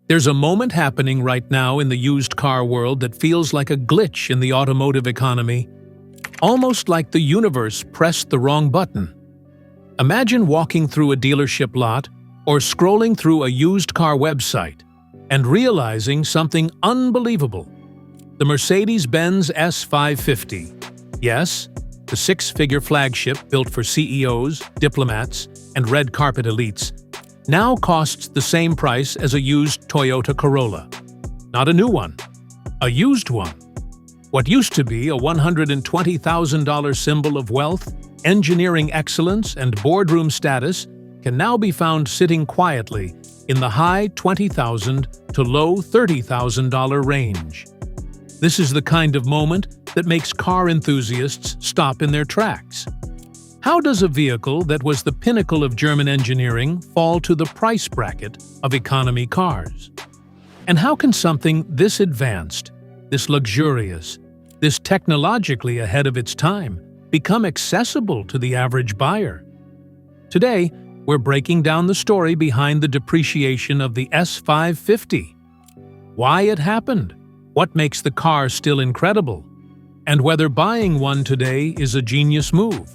There's a moment happening right now in the used car world that feels like a glitch in the automotive economy, almost like the universe pressed the wrong button. Imagine walking through a dealership lot or scrolling through a used car website and realizing something unbelievable. The Mercedes-Benz S550. Yes, the six-figure flagship built for CEOs, diplomats, and red carpet elites now costs the same price as a used Toyota Corolla. Not a new one, a used one. What used to be a $120,000 symbol of wealth, engineering excellence, and boardroom status can now be found sitting quietly in the high $20,000 to low $30,000 range. This is the kind of moment that makes car enthusiasts stop in their tracks. How does a vehicle that was the pinnacle of German engineering fall to the price bracket of economy cars? And how can something this advanced, this luxurious, this technologically ahead of its time become accessible to the average buyer? Today, we're breaking down the story behind the depreciation of the S550. Why it happened, what makes the car still incredible, and whether buying one today is a genius move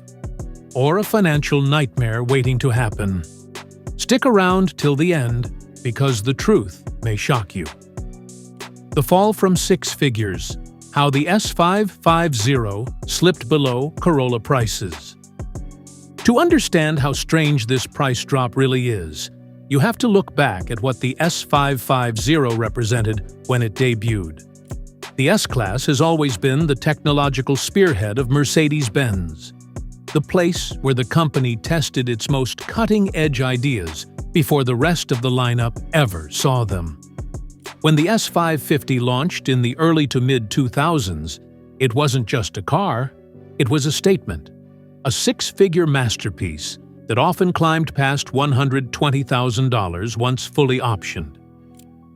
or a financial nightmare waiting to happen. Stick around till the end because the truth may shock you. The fall from six figures, how the S550 slipped below Corolla prices. To understand how strange this price drop really is, you have to look back at what the S550 represented when it debuted. The S-Class has always been the technological spearhead of Mercedes-Benz, the place where the company tested its most cutting-edge ideas before the rest of the lineup ever saw them. When the S550 launched in the early to mid-2000s, it wasn't just a car, it was a statement, a six-figure masterpiece that often climbed past $120,000 once fully optioned.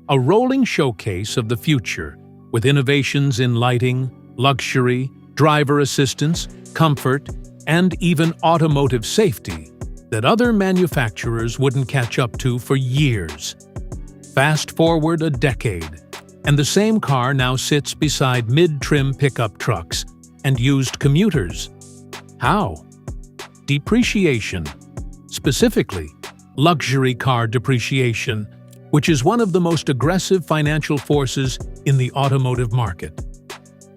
A rolling showcase of the future, with innovations in lighting, luxury, driver assistance, comfort, and even automotive safety that other manufacturers wouldn't catch up to for years. Fast forward a decade, and the same car now sits beside mid-trim pickup trucks and used commuters. How? Depreciation. Specifically, luxury car depreciation, which is one of the most aggressive financial forces in the automotive market.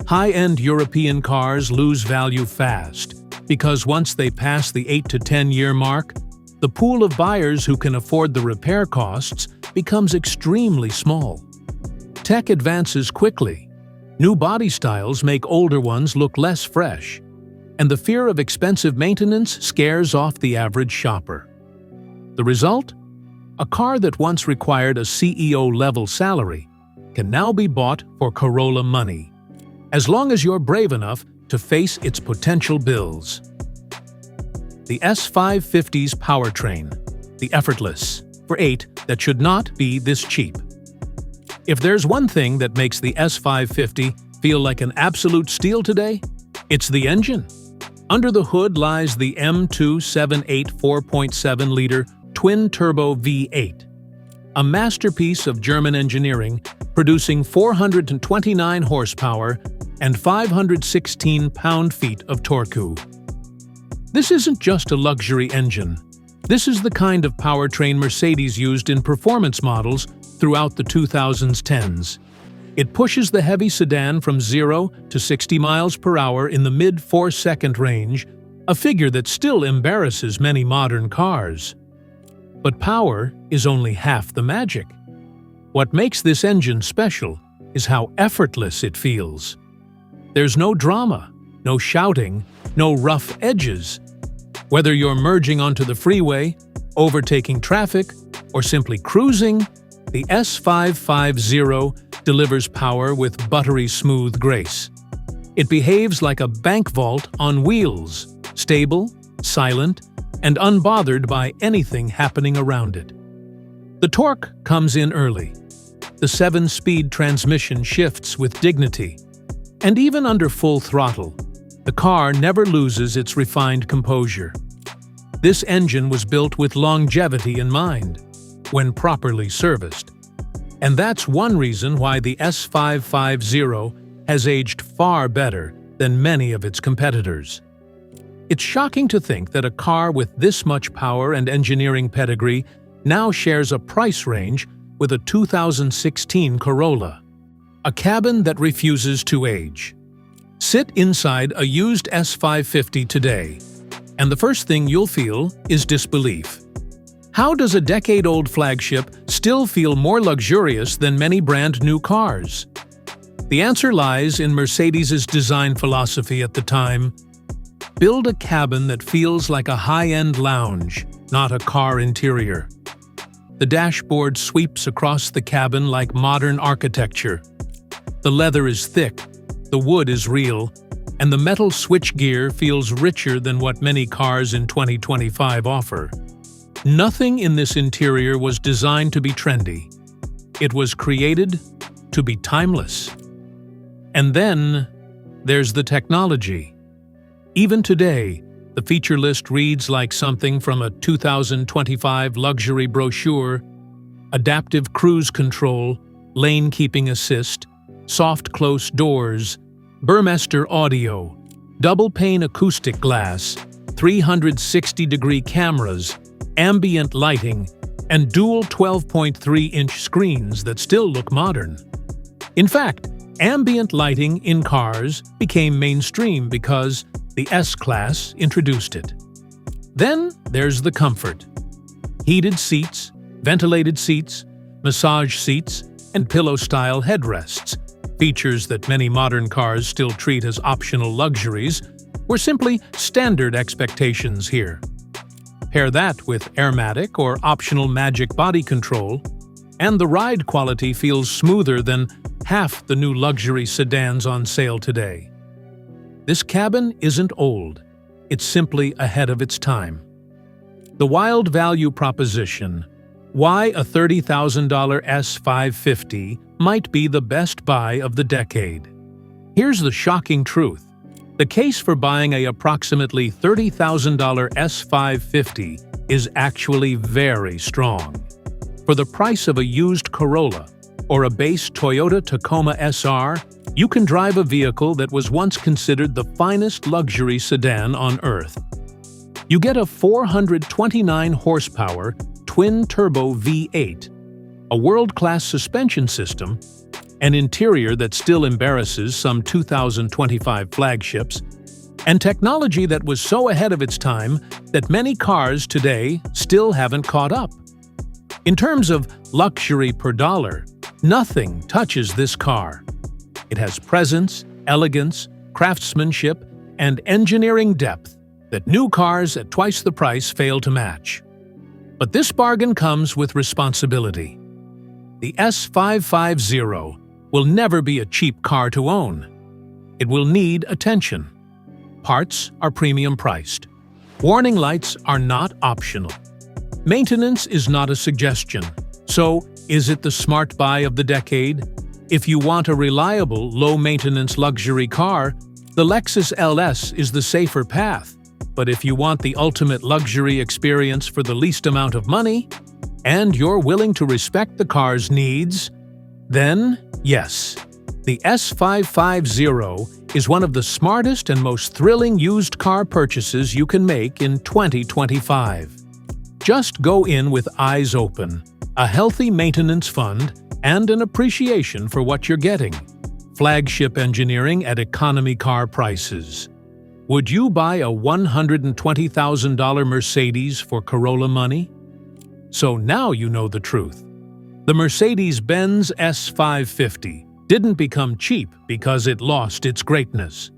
High-end European cars lose value fast because once they pass the 8 to 10-year mark, the pool of buyers who can afford the repair costs becomes extremely small. Tech advances quickly. New body styles make older ones look less fresh, and the fear of expensive maintenance scares off the average shopper. The result? A car that once required a CEO-level salary can now be bought for Corolla money, as long as you're brave enough to face its potential bills. The S550's powertrain, the effortless, V8 that should not be this cheap. If there's one thing that makes the S550 feel like an absolute steal today, it's the engine. Under the hood lies the M278 4.7-liter twin-turbo V8, a masterpiece of German engineering producing 429 horsepower and 516 pound-feet of torque. This isn't just a luxury engine. This is the kind of powertrain Mercedes used in performance models throughout the 2010s. It pushes the heavy sedan from 0 to 60 miles per hour in the mid-4-second range, a figure that still embarrasses many modern cars. But power is only half the magic. What makes this engine special is how effortless it feels. There's no drama, no shouting, no rough edges. Whether you're merging onto the freeway, overtaking traffic, or simply cruising, the S550 delivers power with buttery smooth grace. It behaves like a bank vault on wheels, stable, silent, and unbothered by anything happening around it. The torque comes in early. The 7-speed transmission shifts with dignity. And even under full throttle, the car never loses its refined composure. This engine was built with longevity in mind, when properly serviced. And that's one reason why the S550 has aged far better than many of its competitors. It's shocking to think that a car with this much power and engineering pedigree now shares a price range with a 2016 Corolla, a cabin that refuses to age. Sit inside a used S550 today, and the first thing you'll feel is disbelief. How does a decade-old flagship still feel more luxurious than many brand-new cars? The answer lies in Mercedes's design philosophy at the time. Build a cabin that feels like a high-end lounge, not a car interior. The dashboard sweeps across the cabin like modern architecture. The leather is thick, the wood is real, and the metal switchgear feels richer than what many cars in 2025 offer. Nothing in this interior was designed to be trendy. It was created to be timeless. And then there's the technology. Even today, the feature list reads like something from a 2025 luxury brochure: adaptive cruise control, lane keeping assist, soft close doors, Burmester audio, double-pane acoustic glass, 360-degree cameras, ambient lighting, and dual 12.3-inch screens that still look modern. In fact, ambient lighting in cars became mainstream because the S-Class introduced it. Then there's the comfort. Heated seats, ventilated seats, massage seats, and pillow-style headrests, features that many modern cars still treat as optional luxuries, were simply standard expectations here. Pair that with Airmatic or optional Magic body control, and the ride quality feels smoother than half the new luxury sedans on sale today. This cabin isn't old, it's simply ahead of its time. The wild value proposition: why a $30,000 S550 might be the best buy of the decade. Here's the shocking truth. The case for buying a approximately $30,000 S550 is actually very strong. For the price of a used Corolla or a base Toyota Tacoma SR, you can drive a vehicle that was once considered the finest luxury sedan on Earth. You get a 429 horsepower twin-turbo V8, a world-class suspension system, an interior that still embarrasses some 2025 flagships, and technology that was so ahead of its time that many cars today still haven't caught up. In terms of luxury per dollar, nothing touches this car. It has presence, elegance, craftsmanship, and engineering depth that new cars at twice the price fail to match. But this bargain comes with responsibility. The S550 will never be a cheap car to own. It will need attention. Parts are premium priced. Warning lights are not optional. Maintenance is not a suggestion. So, is it the smart buy of the decade? If you want a reliable, low-maintenance luxury car, the Lexus LS is the safer path. But if you want the ultimate luxury experience for the least amount of money, and you're willing to respect the car's needs, then yes, the S550 is one of the smartest and most thrilling used car purchases you can make in 2025. Just go in with eyes open, a healthy maintenance fund, and an appreciation for what you're getting. Flagship engineering at economy car prices. Would you buy a $120,000 Mercedes for Corolla money? So now you know the truth. The Mercedes-Benz S550 didn't become cheap because it lost its greatness.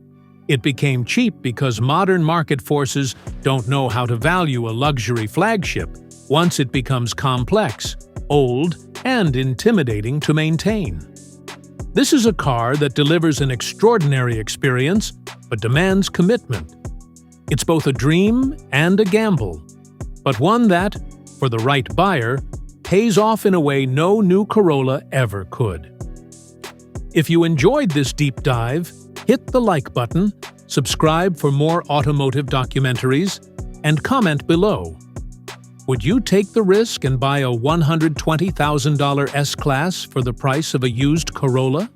It became cheap because modern market forces don't know how to value a luxury flagship once it becomes complex, old, and intimidating to maintain. This is a car that delivers an extraordinary experience, but demands commitment. It's both a dream and a gamble, but one that, for the right buyer, pays off in a way no new Corolla ever could. If you enjoyed this deep dive, hit the like button, subscribe for more automotive documentaries, and comment below. Would you take the risk and buy a $120,000 S-Class for the price of a used Corolla?